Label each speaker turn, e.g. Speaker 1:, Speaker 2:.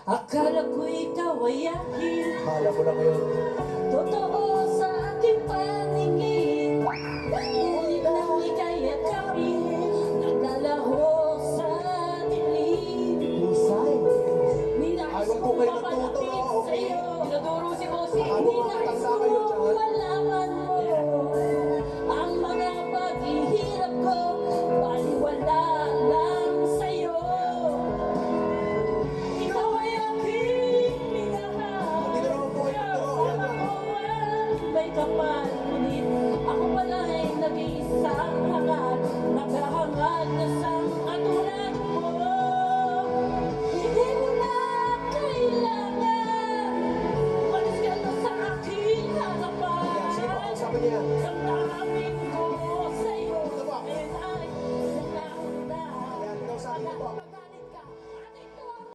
Speaker 1: Akala ko ikaw ay akin,
Speaker 2: Akala mo lang ngayon.
Speaker 1: totoo sa aking paningin. Ngunit nang ika'y yakapin,